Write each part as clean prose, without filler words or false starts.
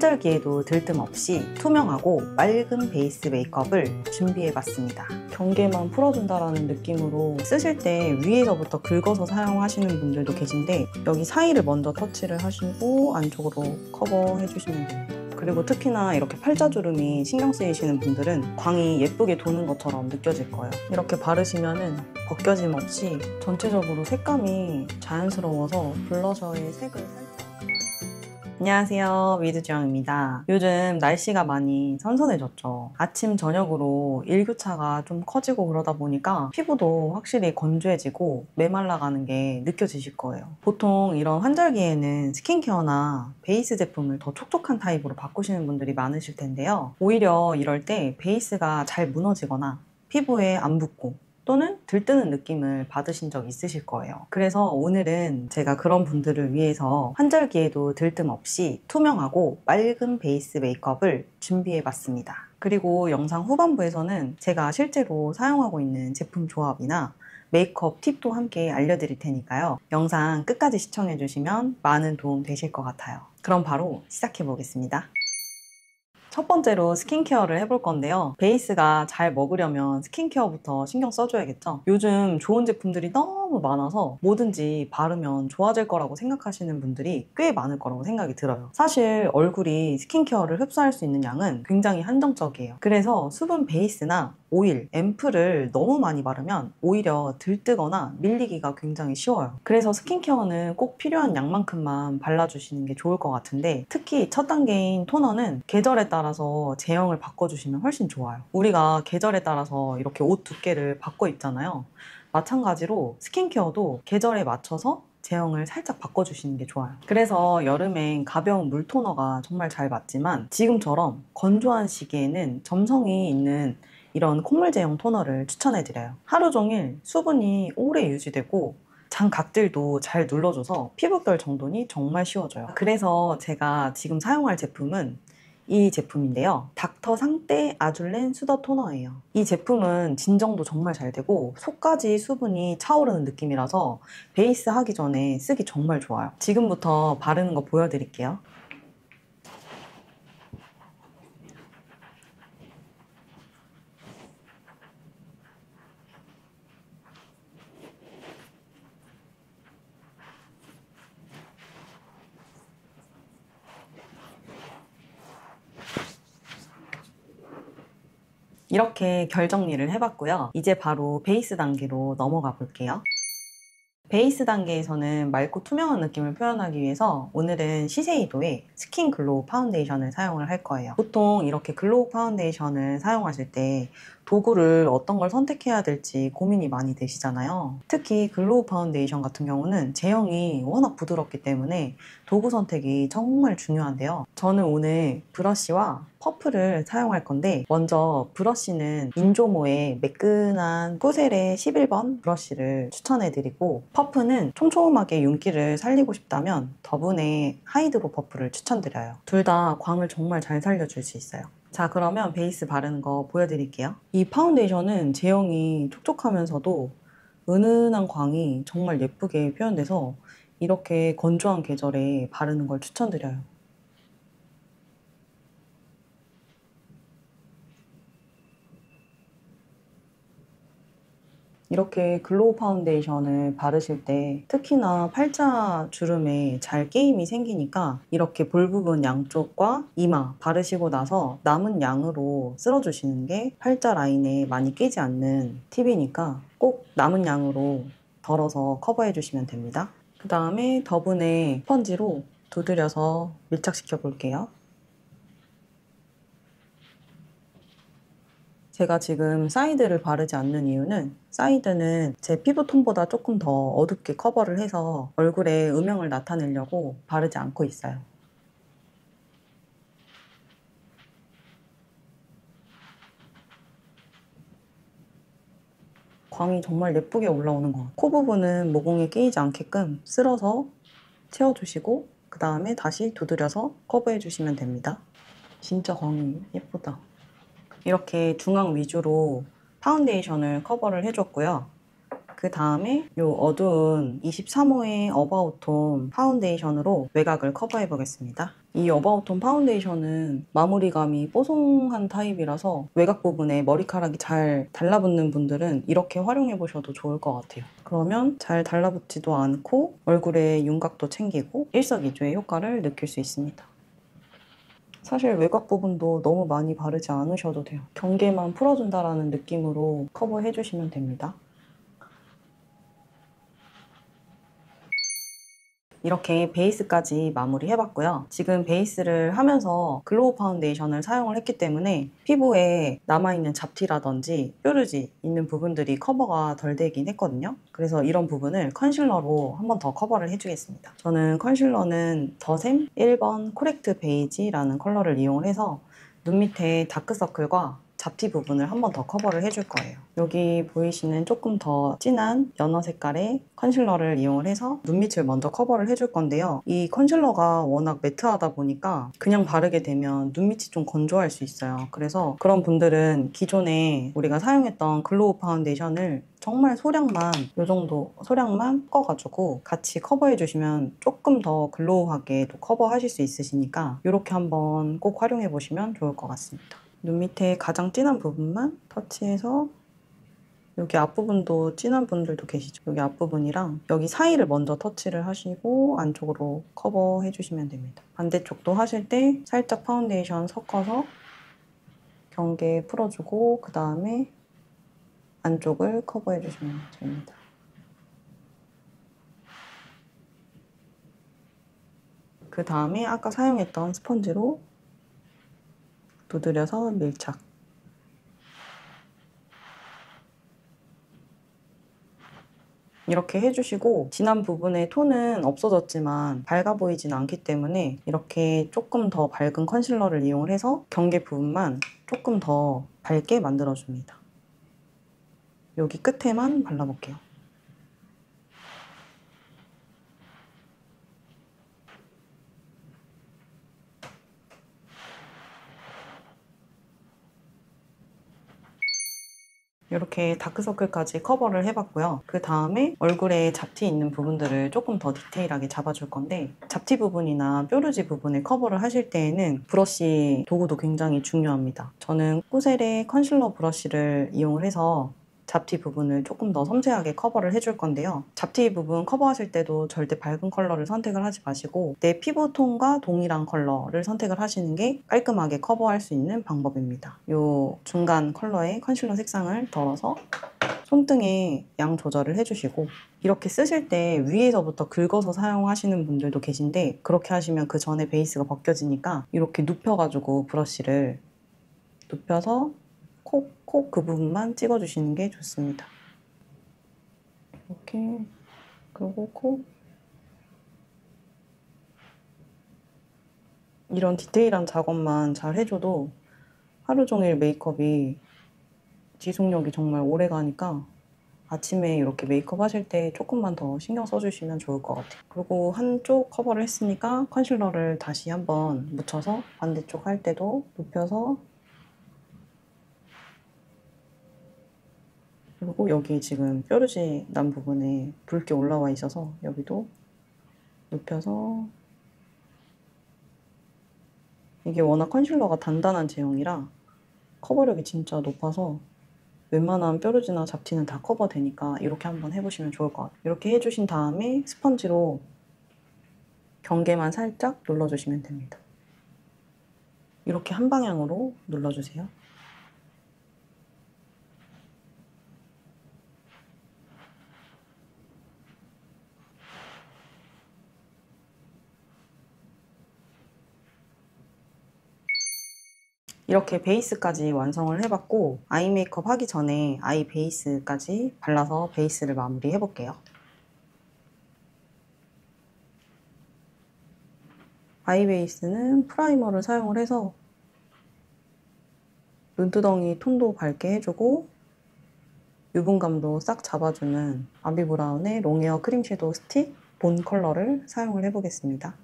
환절기에도 들뜸 없이 투명하고 맑은 베이스 메이크업을 준비해봤습니다. 경계만 풀어준다라는 느낌으로 쓰실 때 위에서부터 긁어서 사용하시는 분들도 계신데 여기 사이를 먼저 터치를 하시고 안쪽으로 커버해주시면 됩니다. 그리고 특히나 이렇게 팔자주름이 신경 쓰이시는 분들은 광이 예쁘게 도는 것처럼 느껴질 거예요. 이렇게 바르시면은 벗겨짐 없이 전체적으로 색감이 자연스러워서 블러셔의 색을 살짝. 안녕하세요, 위드주영입니다. 요즘 날씨가 많이 선선해졌죠. 아침 저녁으로 일교차가 좀 커지고 그러다 보니까 피부도 확실히 건조해지고 메말라가는 게 느껴지실 거예요. 보통 이런 환절기에는 스킨케어나 베이스 제품을 더 촉촉한 타입으로 바꾸시는 분들이 많으실 텐데요. 오히려 이럴 때 베이스가 잘 무너지거나 피부에 안 붙고 또는 들뜨는 느낌을 받으신 적 있으실 거예요. 그래서 오늘은 제가 그런 분들을 위해서 환절기에도 들뜸 없이 투명하고 맑은 베이스 메이크업을 준비해봤습니다. 그리고 영상 후반부에서는 제가 실제로 사용하고 있는 제품 조합이나 메이크업 팁도 함께 알려드릴 테니까요. 영상 끝까지 시청해주시면 많은 도움 되실 것 같아요. 그럼 바로 시작해보겠습니다. 첫 번째로 스킨케어를 해볼 건데요. 베이스가 잘 먹으려면 스킨케어부터 신경 써줘야겠죠. 요즘 좋은 제품들이 너무 많아서 뭐든지 바르면 좋아질 거라고 생각하시는 분들이 꽤 많을 거라고 생각이 들어요. 사실 얼굴이 스킨케어를 흡수할 수 있는 양은 굉장히 한정적이에요. 그래서 수분 베이스나 오일, 앰플을 너무 많이 바르면 오히려 들뜨거나 밀리기가 굉장히 쉬워요. 그래서 스킨케어는 꼭 필요한 양만큼만 발라주시는 게 좋을 것 같은데 특히 첫 단계인 토너는 계절에 따라서 제형을 바꿔주시면 훨씬 좋아요. 우리가 계절에 따라서 이렇게 옷 두께를 바꿔 입잖아요. 마찬가지로 스킨케어도 계절에 맞춰서 제형을 살짝 바꿔주시는 게 좋아요. 그래서 여름엔 가벼운 물 토너가 정말 잘 맞지만 지금처럼 건조한 시기에는 점성이 있는 이런 콧물 제형 토너를 추천해드려요. 하루 종일 수분이 오래 유지되고 장각질도 잘 눌러줘서 피부결 정돈이 정말 쉬워져요. 그래서 제가 지금 사용할 제품은 이 제품인데요. 닥터 상떼 아줄렌 수더 토너예요. 이 제품은 진정도 정말 잘 되고 속까지 수분이 차오르는 느낌이라서 베이스 하기 전에 쓰기 정말 좋아요. 지금부터 바르는 거 보여드릴게요. 이렇게 결 정리를 해봤고요. 이제 바로 베이스 단계로 넘어가 볼게요. 베이스 단계에서는 맑고 투명한 느낌을 표현하기 위해서 오늘은 시세이도의 스킨 글로우 파운데이션을 사용을 할 거예요. 보통 이렇게 글로우 파운데이션을 사용하실 때 도구를 어떤 걸 선택해야 될지 고민이 많이 되시잖아요. 특히 글로우 파운데이션 같은 경우는 제형이 워낙 부드럽기 때문에 도구 선택이 정말 중요한데요. 저는 오늘 브러쉬와 퍼프를 사용할 건데 먼저 브러쉬는 인조모의 매끈한 꾸셀의 11번 브러쉬를 추천해드리고 퍼프는 촘촘하게 윤기를 살리고 싶다면 더분의 하이드로 퍼프를 추천드려요. 둘 다 광을 정말 잘 살려줄 수 있어요. 자, 그러면 베이스 바르는 거 보여드릴게요. 이 파운데이션은 제형이 촉촉하면서도 은은한 광이 정말 예쁘게 표현돼서 이렇게 건조한 계절에 바르는 걸 추천드려요. 이렇게 글로우 파운데이션을 바르실 때 특히나 팔자 주름에 잘 끼임이 생기니까 이렇게 볼 부분 양쪽과 이마 바르시고 나서 남은 양으로 쓸어주시는 게 팔자 라인에 많이 끼지 않는 팁이니까 꼭 남은 양으로 덜어서 커버해 주시면 됩니다. 그 다음에 더분의 스펀지로 두드려서 밀착시켜 볼게요. 제가 지금 사이드를 바르지 않는 이유는 사이드는 제 피부톤보다 조금 더 어둡게 커버를 해서 얼굴에 음영을 나타내려고 바르지 않고 있어요. 광이 정말 예쁘게 올라오는 것 같아요. 코 부분은 모공에 끼이지 않게끔 쓸어서 채워주시고 그 다음에 다시 두드려서 커버해 주시면 됩니다. 진짜 광이 예쁘다. 이렇게 중앙 위주로 파운데이션을 커버를 해줬고요. 그 다음에 이 어두운 23호의 어바웃 톤 파운데이션으로 외곽을 커버해 보겠습니다. 이 어바웃톤 파운데이션은 마무리감이 뽀송한 타입이라서 외곽 부분에 머리카락이 잘 달라붙는 분들은 이렇게 활용해 보셔도 좋을 것 같아요. 그러면 잘 달라붙지도 않고 얼굴에 윤곽도 챙기고 일석이조의 효과를 느낄 수 있습니다. 사실 외곽 부분도 너무 많이 바르지 않으셔도 돼요. 경계만 풀어준다라는 느낌으로 커버해 주시면 됩니다. 이렇게 베이스까지 마무리 해봤고요. 지금 베이스를 하면서 글로우 파운데이션을 사용을 했기 때문에 피부에 남아있는 잡티라든지 뾰루지 있는 부분들이 커버가 덜 되긴 했거든요. 그래서 이런 부분을 컨실러로 한 번 더 커버를 해주겠습니다. 저는 컨실러는 더샘 1번 코렉트 베이지라는 컬러를 이용을 해서 눈 밑에 다크서클과 잡티 부분을 한 번 더 커버를 해줄 거예요. 여기 보이시는 조금 더 진한 연어 색깔의 컨실러를 이용을 해서 눈밑을 먼저 커버를 해줄 건데요. 이 컨실러가 워낙 매트하다 보니까 그냥 바르게 되면 눈밑이 좀 건조할 수 있어요. 그래서 그런 분들은 기존에 우리가 사용했던 글로우 파운데이션을 정말 소량만, 이 정도 소량만 꺼가지고 같이 커버해 주시면 조금 더 글로우하게 또 커버하실 수 있으시니까 이렇게 한번 꼭 활용해 보시면 좋을 것 같습니다. 눈 밑에 가장 진한 부분만 터치해서 여기 앞부분도 진한 분들도 계시죠? 여기 앞부분이랑 여기 사이를 먼저 터치를 하시고 안쪽으로 커버해 주시면 됩니다. 반대쪽도 하실 때 살짝 파운데이션 섞어서 경계 풀어주고 그 다음에 안쪽을 커버해 주시면 됩니다. 그 다음에 아까 사용했던 스펀지로 두드려서 밀착. 이렇게 해주시고 진한 부분의 톤은 없어졌지만 밝아 보이진 않기 때문에 이렇게 조금 더 밝은 컨실러를 이용을 해서 경계 부분만 조금 더 밝게 만들어줍니다. 여기 끝에만 발라볼게요. 이렇게 다크서클까지 커버를 해봤고요. 그 다음에 얼굴에 잡티 있는 부분들을 조금 더 디테일하게 잡아줄 건데 잡티 부분이나 뾰루지 부분을 커버를 하실 때에는 브러쉬 도구도 굉장히 중요합니다. 저는 꾸셀의 컨실러 브러쉬를 이용을 해서 잡티 부분을 조금 더 섬세하게 커버를 해줄 건데요. 잡티 부분 커버하실 때도 절대 밝은 컬러를 선택을 하지 마시고 내 피부톤과 동일한 컬러를 선택을 하시는 게 깔끔하게 커버할 수 있는 방법입니다. 이 중간 컬러의 컨실러 색상을 덜어서 손등에 양 조절을 해주시고 이렇게 쓰실 때 위에서부터 긁어서 사용하시는 분들도 계신데 그렇게 하시면 그 전에 베이스가 벗겨지니까 이렇게 눕혀가지고 브러쉬를 눕혀서 콕 그 부분만 찍어주시는 게 좋습니다. 이렇게 그리고 콕 이런 디테일한 작업만 잘 해줘도 하루 종일 메이크업이 지속력이 정말 오래 가니까 아침에 이렇게 메이크업 하실 때 조금만 더 신경 써주시면 좋을 것 같아요. 그리고 한쪽 커버를 했으니까 컨실러를 다시 한번 묻혀서 반대쪽 할 때도 눕혀서 그리고 여기 지금 뾰루지 난 부분에 붉게 올라와 있어서 여기도 눕혀서 이게 워낙 컨실러가 단단한 제형이라 커버력이 진짜 높아서 웬만한 뾰루지나 잡티는 다 커버되니까 이렇게 한번 해보시면 좋을 것 같아요. 이렇게 해주신 다음에 스펀지로 경계만 살짝 눌러주시면 됩니다. 이렇게 한 방향으로 눌러주세요. 이렇게 베이스까지 완성을 해봤고 아이 메이크업 하기 전에 아이 베이스까지 발라서 베이스를 마무리 해볼게요. 아이 베이스는 프라이머를 사용을 해서 눈두덩이 톤도 밝게 해주고 유분감도 싹 잡아주는 아비브라운의 롱웨어 크림 섀도우 스틱 본 컬러를 사용을 해보겠습니다.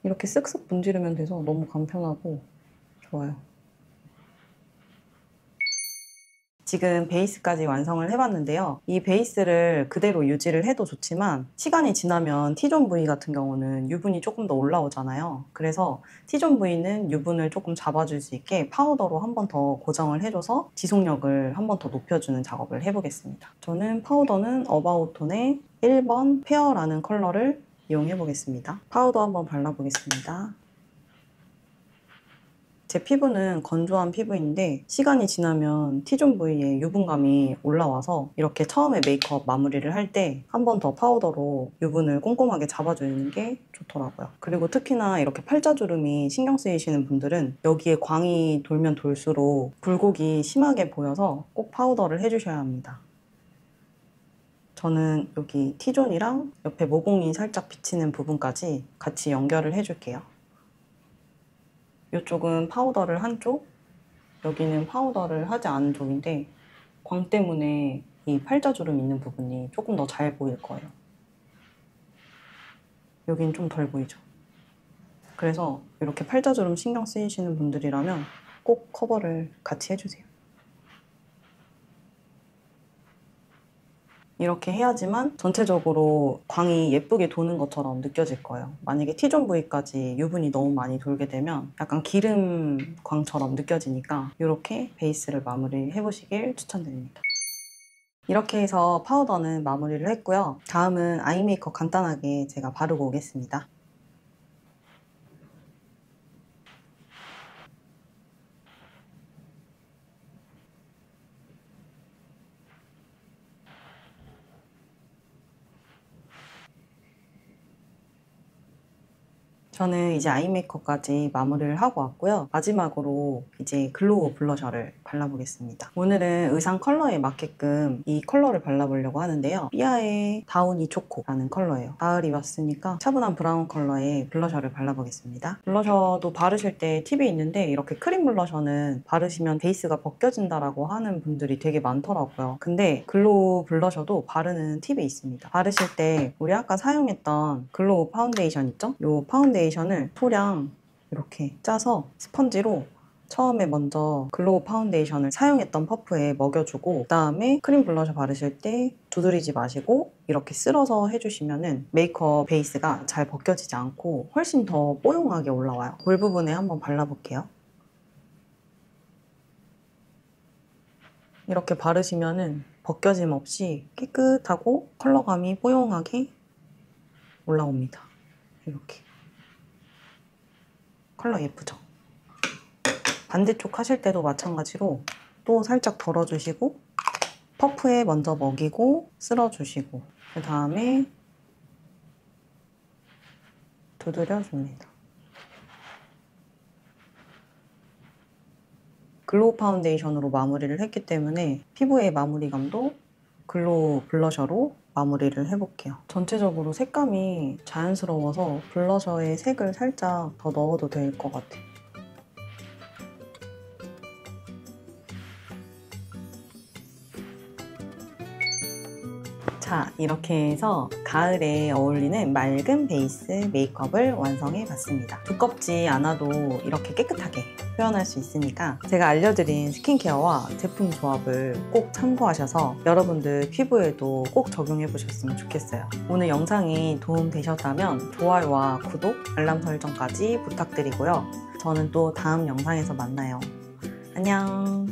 이렇게 쓱쓱 문지르면 돼서 너무 간편하고 좋아요. 지금 베이스까지 완성을 해봤는데요. 이 베이스를 그대로 유지를 해도 좋지만 시간이 지나면 T존 부위 같은 경우는 유분이 조금 더 올라오잖아요. 그래서 T존 부위는 유분을 조금 잡아줄 수 있게 파우더로 한 번 더 고정을 해줘서 지속력을 한 번 더 높여주는 작업을 해보겠습니다. 저는 파우더는 어바웃톤의 1번 페어라는 컬러를 이용해 보겠습니다. 파우더 한번 발라보겠습니다. 제 피부는 건조한 피부인데 시간이 지나면 T존 부위에 유분감이 올라와서 이렇게 처음에 메이크업 마무리를 할 때 한 번 더 파우더로 유분을 꼼꼼하게 잡아주는 게 좋더라고요. 그리고 특히나 이렇게 팔자주름이 신경 쓰이시는 분들은 여기에 광이 돌면 돌수록 굴곡이 심하게 보여서 꼭 파우더를 해주셔야 합니다. 저는 여기 T존이랑 옆에 모공이 살짝 비치는 부분까지 같이 연결을 해줄게요. 이쪽은 파우더를 한 쪽, 여기는 파우더를 하지 않은 쪽인데 광 때문에 이 팔자주름 있는 부분이 조금 더 잘 보일 거예요. 여긴 좀 덜 보이죠? 그래서 이렇게 팔자주름 신경 쓰이시는 분들이라면 꼭 커버를 같이 해주세요. 이렇게 해야지만 전체적으로 광이 예쁘게 도는 것처럼 느껴질 거예요. 만약에 T존 부위까지 유분이 너무 많이 돌게 되면 약간 기름 광처럼 느껴지니까 이렇게 베이스를 마무리 해보시길 추천드립니다. 이렇게 해서 파우더는 마무리를 했고요. 다음은 아이 메이크업 간단하게 제가 바르고 오겠습니다. 저는 이제 아이 메이크업까지 마무리를 하고 왔고요. 마지막으로 이제 글로우 블러셔를 발라보겠습니다. 오늘은 의상 컬러에 맞게끔 이 컬러를 발라보려고 하는데요. 삐아의 다우니 초코라는 컬러예요. 가을이 왔으니까 차분한 브라운 컬러의 블러셔를 발라보겠습니다. 블러셔도 바르실 때 팁이 있는데 이렇게 크림 블러셔는 바르시면 베이스가 벗겨진다라고 하는 분들이 되게 많더라고요. 근데 글로우 블러셔도 바르는 팁이 있습니다. 바르실 때 우리 아까 사용했던 글로우 파운데이션 있죠? 이 파운데이션을 소량 이렇게 짜서 스펀지로 처음에 먼저 글로우 파운데이션을 사용했던 퍼프에 먹여주고 그 다음에 크림 블러셔 바르실 때 두드리지 마시고 이렇게 쓸어서 해주시면 메이크업 베이스가 잘 벗겨지지 않고 훨씬 더 뽀용하게 올라와요. 볼 부분에 한번 발라볼게요. 이렇게 바르시면 벗겨짐 없이 깨끗하고 컬러감이 뽀용하게 올라옵니다. 이렇게. 컬러 예쁘죠? 반대쪽 하실 때도 마찬가지로 또 살짝 덜어주시고 퍼프에 먼저 먹이고 쓸어주시고 그 다음에 두드려줍니다. 글로우 파운데이션으로 마무리를 했기 때문에 피부의 마무리감도 글로우 블러셔로 마무리를 해볼게요. 전체적으로 색감이 자연스러워서 블러셔에 색을 살짝 더 넣어도 될 것 같아요. 자, 이렇게 해서 가을에 어울리는 맑은 베이스 메이크업을 완성해 봤습니다. 두껍지 않아도 이렇게 깨끗하게 표현할 수 있으니까 제가 알려드린 스킨케어와 제품 조합을 꼭 참고하셔서 여러분들 피부에도 꼭 적용해 보셨으면 좋겠어요. 오늘 영상이 도움되셨다면 좋아요와 구독, 알람 설정까지 부탁드리고요. 저는 또 다음 영상에서 만나요. 안녕.